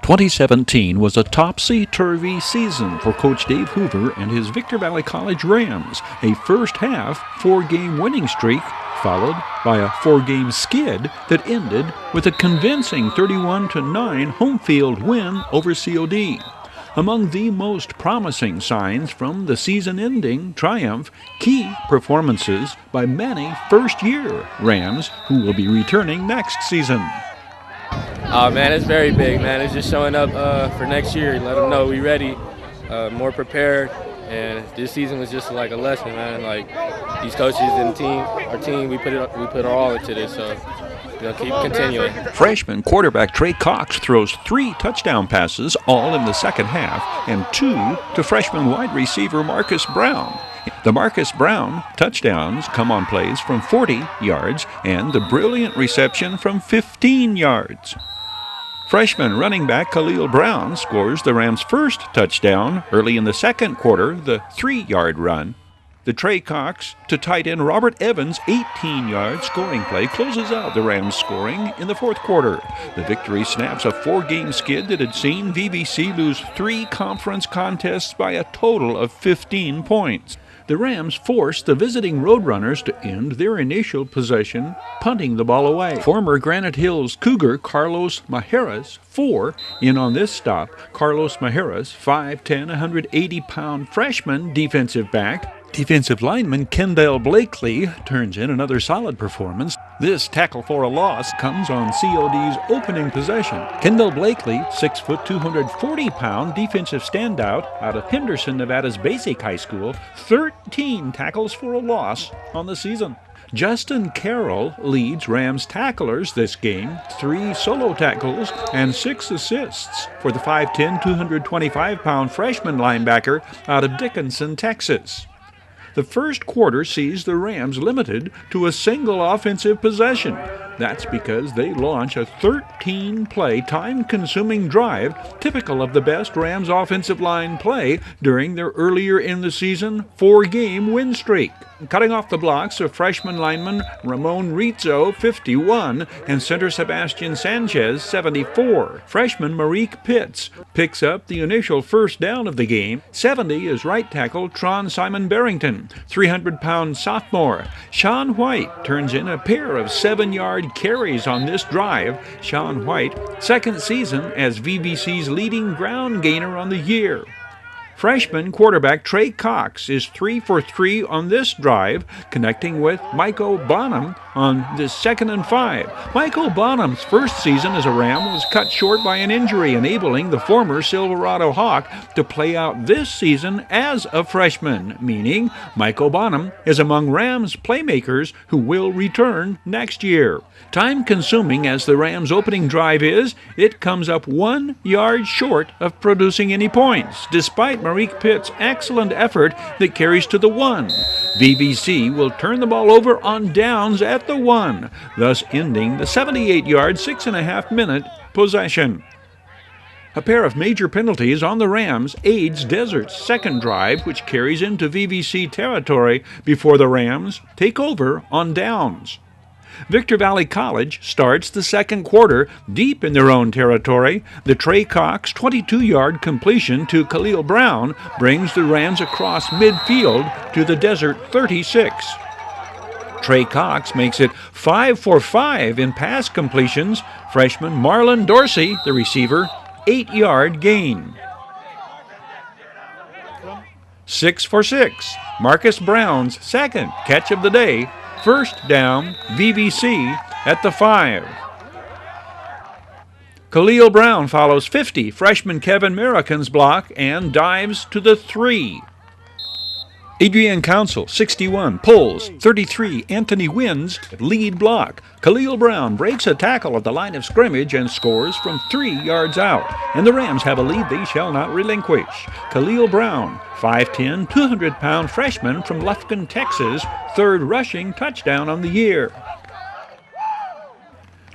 2017 was a topsy-turvy season for Coach Dave Hoover and his Victor Valley College Rams. A first-half, 4-game winning streak, followed by a 4-game skid that ended with a convincing 31-9 home field win over COD. Among the most promising signs from the season-ending triumph, key performances by many first-year Rams who will be returning next season. Oh man, it's very big, man. It's just showing up for next year. Let them know we ready, more prepared. And this season was just like a lesson, man. Like these coaches and our team, we put our all into this. So we'll keep continuing. Freshman quarterback Trey Cox throws 3 touchdown passes, all in the second half, and 2 to freshman wide receiver Marcus Brown. The Marcus Brown touchdowns come on plays from 40 yards and the brilliant reception from 15 yards. Freshman running back Khalil Brown scores the Rams' first touchdown early in the second quarter, the 3-yard run. The Trey Cox to tight end Robert Evans' 18-yard scoring play closes out the Rams' scoring in the fourth quarter. The victory snaps a 4-game skid that had seen VVC lose 3 conference contests by a total of 15 points. The Rams forced the visiting Roadrunners to end their initial possession, punting the ball away. Former Granite Hills Cougar Carlos Majares, 4 in on this stop. Carlos Majares, 5'10", 180-pound freshman defensive back. Defensive lineman Kendall Blakely turns in another solid performance. This tackle for a loss comes on COD's opening possession. Kendall Blakely, 6', 240-pound defensive standout out of Henderson, Nevada's Basic High School, 13 tackles for a loss on the season. Justin Carroll leads Rams tacklers this game, 3 solo tackles and 6 assists for the 5'10", 225-pound freshman linebacker out of Dickinson, Texas. The first quarter sees the Rams limited to a single offensive possession. That's because they launch a 13-play, time-consuming drive, typical of the best Rams offensive line play during their earlier-in-the-season 4-game win streak. Cutting off the blocks of freshman lineman Ramon Rizzo, 51, and center Sebastian Sanchez, 74. Freshman Marique Pitts picks up the initial first down of the game. 70 is right tackle Tron Simon Barrington, 300-pound sophomore. Sean White turns in a pair of 7-yard carries on this drive. Sean White, second season as VVC's leading ground gainer on the year. Freshman quarterback Trey Cox is 3 for 3 on this drive, connecting with Mike-O Bonam on this 2nd and 5. Mike-O Bonam's first season as a Ram was cut short by an injury, enabling the former Silverado Hawk to play out this season as a freshman, meaning Mike-O Bonam is among Rams playmakers who will return next year. Time-consuming as the Rams' opening drive is, it comes up 1 yard short of producing any points, despite Marique Pitt's excellent effort that carries to the 1. VVC will turn the ball over on downs at the 1, thus ending the 78-yard, 6.5-minute possession. A pair of major penalties on the Rams aids Desert's second drive, which carries into VVC territory before the Rams take over on downs. Victor Valley College starts the second quarter deep in their own territory. The Trey Cox 22-yard completion to Khalil Brown brings the Rams across midfield to the Desert 36. Trey Cox makes it 5 for 5 in pass completions. Freshman Marlon Dorsey, the receiver, 8-yard gain. 6 for 6. Marcus Brown's second catch of the day. First down, VVC at the 5. Khalil Brown follows 50, freshman Kevin Marican's block, and dives to the 3. Adrian Council, 61, pulls, 33, Anthony Wins, lead block. Khalil Brown breaks a tackle at the line of scrimmage and scores from 3 yards out. And the Rams have a lead they shall not relinquish. Khalil Brown, 5'10", 200-pound freshman from Lufkin, Texas, third rushing touchdown on the year.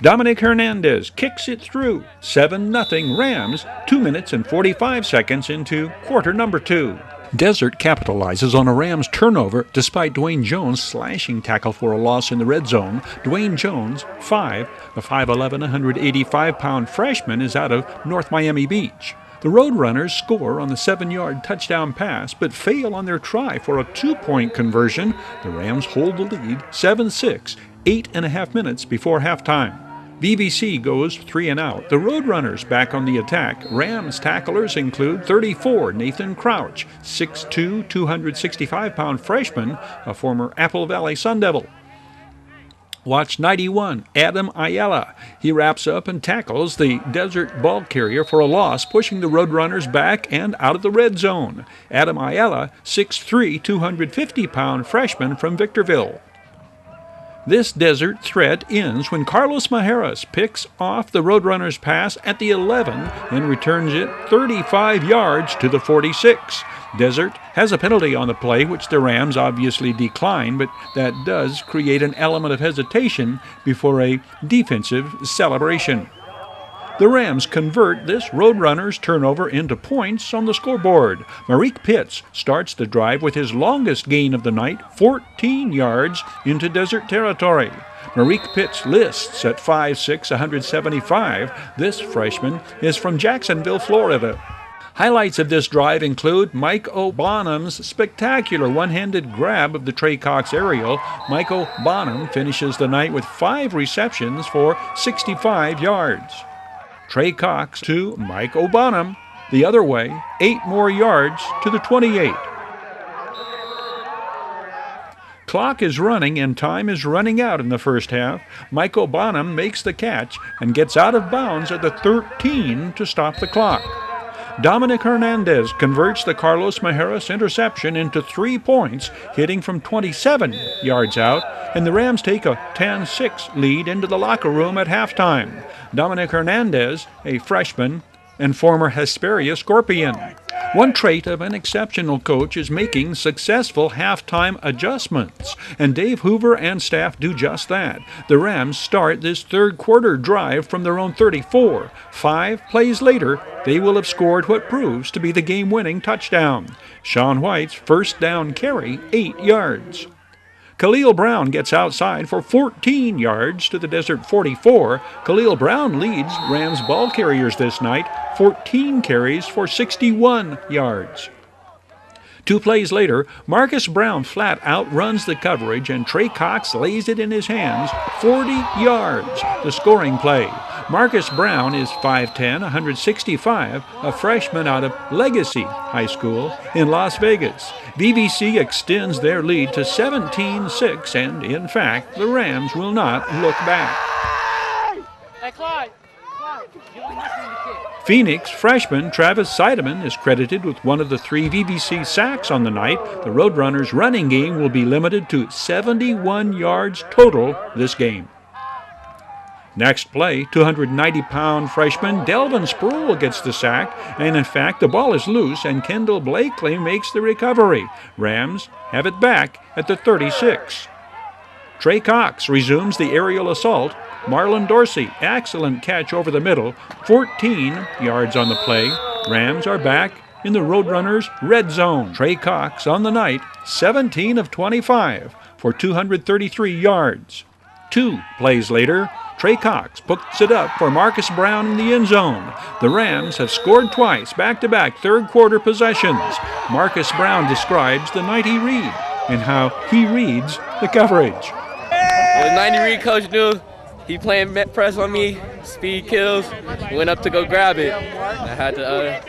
Dominic Hernandez kicks it through. 7-0 Rams, 2 minutes and 45 seconds into quarter number 2. Desert capitalizes on a Rams turnover despite Dwayne Jones' slashing tackle for a loss in the red zone. Dwayne Jones, 5, the 5'11", 185-pound freshman, is out of North Miami Beach. The Roadrunners score on the 7-yard touchdown pass, but fail on their try for a 2-point conversion. The Rams hold the lead 7-6, 8.5 minutes before halftime. VVC goes 3 and out. The Roadrunners back on the attack. Rams tacklers include 34 Nathan Crouch, 6'2", 265-pound freshman, a former Apple Valley Sun Devil. Watch 91, Adam Ayala. He wraps up and tackles the Desert ball carrier for a loss, pushing the Roadrunners back and out of the red zone. Adam Ayala, 6'3", 250-pound freshman from Victorville. This desert threat ends when Carlos Majares picks off the Roadrunners' pass at the 11 and returns it 35 yards to the 46. Desert has a penalty on the play, which the Rams obviously decline, but that does create an element of hesitation before a defensive celebration. The Rams convert this Roadrunners turnover into points on the scoreboard. Marique Pitts starts the drive with his longest gain of the night, 14 yards into Desert territory. Marique Pitts lists at 5'6", 175. This freshman is from Jacksonville, Florida. Highlights of this drive include Mike-O Bonam's spectacular one-handed grab of the Trey Cox aerial. Mike-O Bonam finishes the night with 5 receptions for 65 yards. Trey Cox to Mike-O Bonam. The other way, 8 more yards to the 28. Clock is running and time is running out in the first half. Mike-O Bonam makes the catch and gets out of bounds at the 13 to stop the clock. Dominic Hernandez converts the Carlos Majares interception into 3 points, hitting from 27 yards out, and the Rams take a 10-6 lead into the locker room at halftime. Dominic Hernandez, a freshman and former Hesperia Scorpion. One trait of an exceptional coach is making successful halftime adjustments, and Dave Hoover and staff do just that. The Rams start this third quarter drive from their own 34. 5 plays later, they will have scored what proves to be the game-winning touchdown. Sean White's first down carry, 8 yards. Khalil Brown gets outside for 14 yards to the Desert 44. Khalil Brown leads Rams ball carriers this night, 14 carries for 61 yards. 2 plays later, Marcus Brown flat outruns the coverage and Trey Cox lays it in his hands, 40 yards, the scoring play. Marcus Brown is 5'10", 165, a freshman out of Legacy High School in Las Vegas. VVC extends their lead to 17-6, and in fact, the Rams will not look back. Hey, Clyde. Phoenix freshman Travis Seidemann is credited with one of the 3 VVC sacks on the night. The Roadrunners' running game will be limited to 71 yards total this game. Next play, 290-pound freshman Delvin Sproul gets the sack, and in fact the ball is loose and Kendall Blakely makes the recovery. Rams have it back at the 36. Trey Cox resumes the aerial assault. Marlon Dorsey, excellent catch over the middle, 14 yards on the play. Rams are back in the Roadrunners' red zone. Trey Cox on the night, 17 of 25 for 233 yards. 2 plays later, Trey Cox puts it up for Marcus Brown in the end zone. The Rams have scored twice, back-to-back third-quarter possessions. Marcus Brown describes the night he read and how he reads the coverage. The 90 read coach knew he playing press on me, speed kills, went up to go grab it. I had to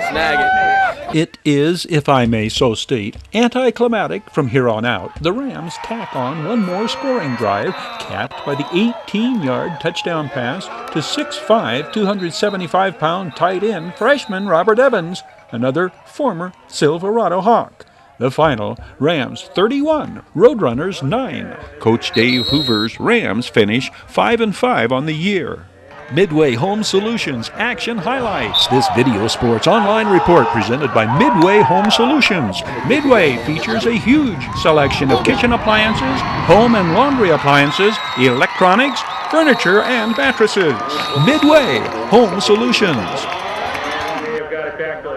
snag it. It is, if I may so state, anticlimactic from here on out. The Rams tack on one more scoring drive, capped by the 18-yard touchdown pass to 6'5", 275-pound tight end freshman Robert Evans, another former Silverado Hawk. The final, Rams 31, Roadrunners 9. Coach Dave Hoover's Rams finish 5-5 on the year. Midway Home Solutions Action Highlights. This video sports online report presented by Midway Home Solutions. Midway features a huge selection of kitchen appliances, home and laundry appliances, electronics, furniture, and mattresses. Midway Home Solutions. You've got it back to